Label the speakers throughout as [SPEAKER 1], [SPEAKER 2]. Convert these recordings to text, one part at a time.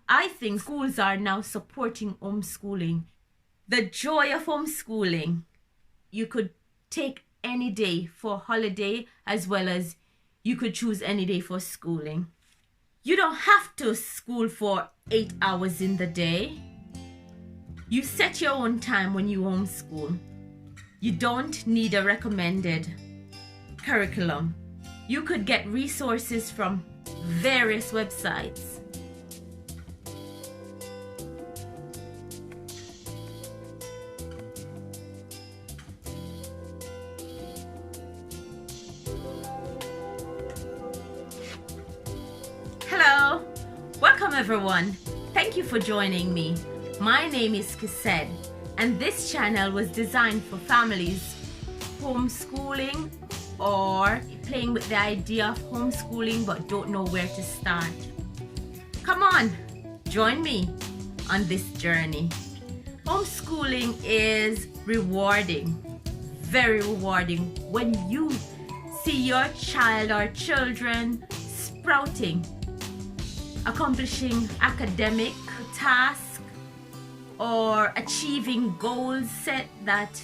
[SPEAKER 1] I think schools are now supporting homeschooling. The joy of homeschooling, you could take any day for holiday as well as you could choose any day for schooling. You don't have to school for 8 hours in the day. You set your own time when you homeschool. You don't need a recommended curriculum. You could get resources from various websites. Hello, welcome everyone. Thank you for joining me. My name is Kised, and this channel was designed for families homeschooling or playing with the idea of homeschooling but don't know where to start. Come on, join me on this journey. Homeschooling is rewarding, very rewarding when you see your child or children sprouting, accomplishing academic tasks or achieving goals set that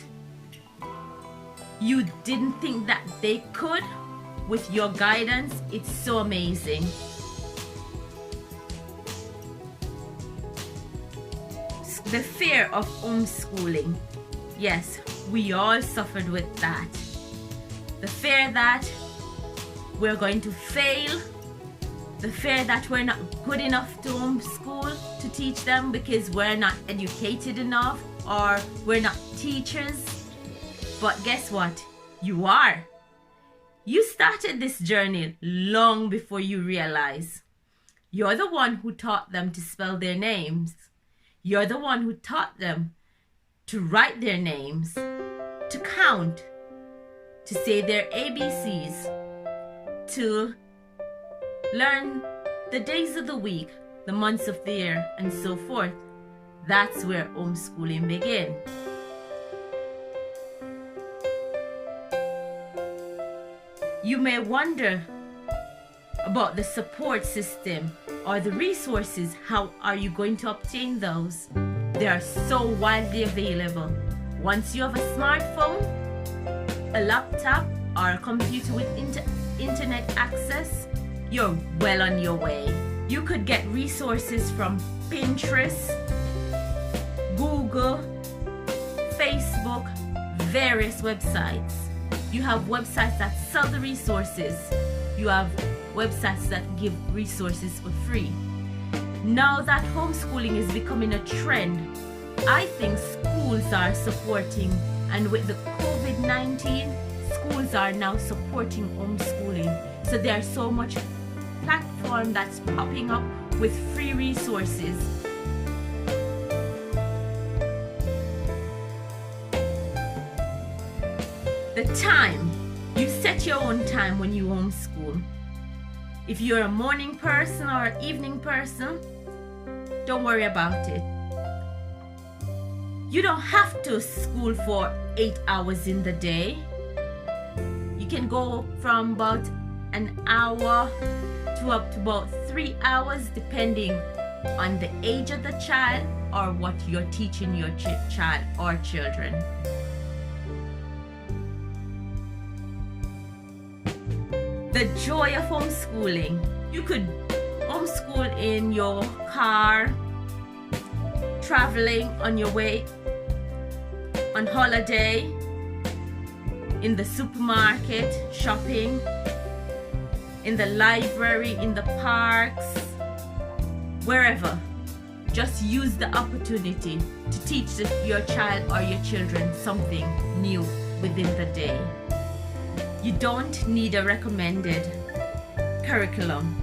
[SPEAKER 1] you didn't think that they could. With your guidance, it's so amazing. The fear of homeschooling. Yes, we all suffered with that. The fear that we're going to fail. The fear that we're not good enough to homeschool, to teach them because we're not educated enough or we're not teachers. But guess what? You are. You started this journey long before you realize. You're the one who taught them to spell their names. You're the one who taught them to write their names, to count, to say their ABCs, to learn the days of the week, the months of the year, and so forth. That's where homeschooling began. You may wonder about the support system or the resources. How are you going to obtain those? They are so widely available. Once you have a smartphone, a laptop, or a computer with internet access, you're well on your way. You could get resources from Pinterest, Google, Facebook, various websites. You have websites that sell the resources. You have websites that give resources for free. Now that homeschooling is becoming a trend, I think schools are supporting, and with the COVID-19, schools are now supporting homeschooling. So there's so much platform that's popping up with free resources. The time, you set your own time when you homeschool. If you're a morning person or an evening person, don't worry about it. You don't have to school for 8 hours in the day. You can go from about an hour to up to about 3 hours depending on the age of the child or what you're teaching your child or children. The joy of homeschooling. You could homeschool in your car, traveling on your way, on holiday, in the supermarket, shopping, in the library, in the parks, wherever. Just use the opportunity to teach your child or your children something new within the day. You don't need a recommended curriculum.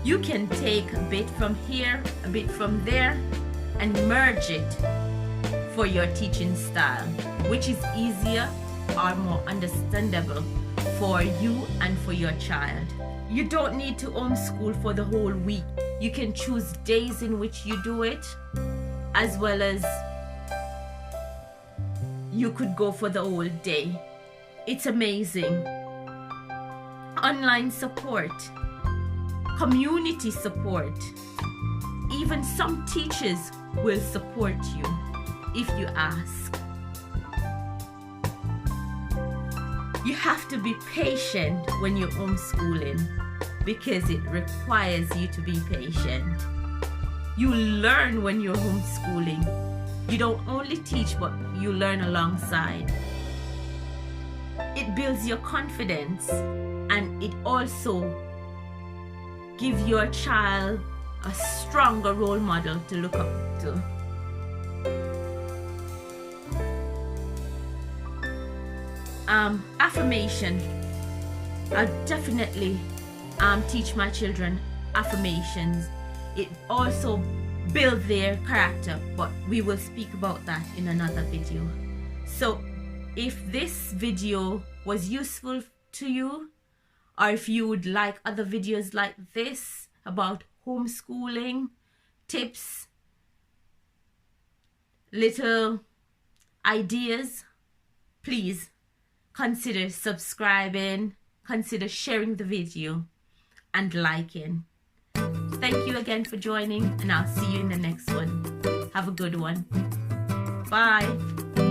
[SPEAKER 1] You can take a bit from here, a bit from there, and merge it for your teaching style, which is easier or more understandable for you and for your child. You don't need to homeschool for the whole week. You can choose days in which you do it, as well as you could go for the whole day. It's amazing. Online support, community support, even some teachers will support you if you ask. You have to be patient when you're homeschooling because it requires you to be patient. You learn when you're homeschooling. You don't only teach, but you learn alongside. It builds your confidence, and it also gives your child a stronger role model to look up to. Affirmation. I definitely teach my children affirmations. It also builds their character, but we will speak about that in another video. So if this video was useful to you, or if you would like other videos like this about homeschooling tips, little ideas, please consider subscribing, consider sharing the video and liking. Thank you again for joining, and I'll see you in the next one. Have a good one. Bye.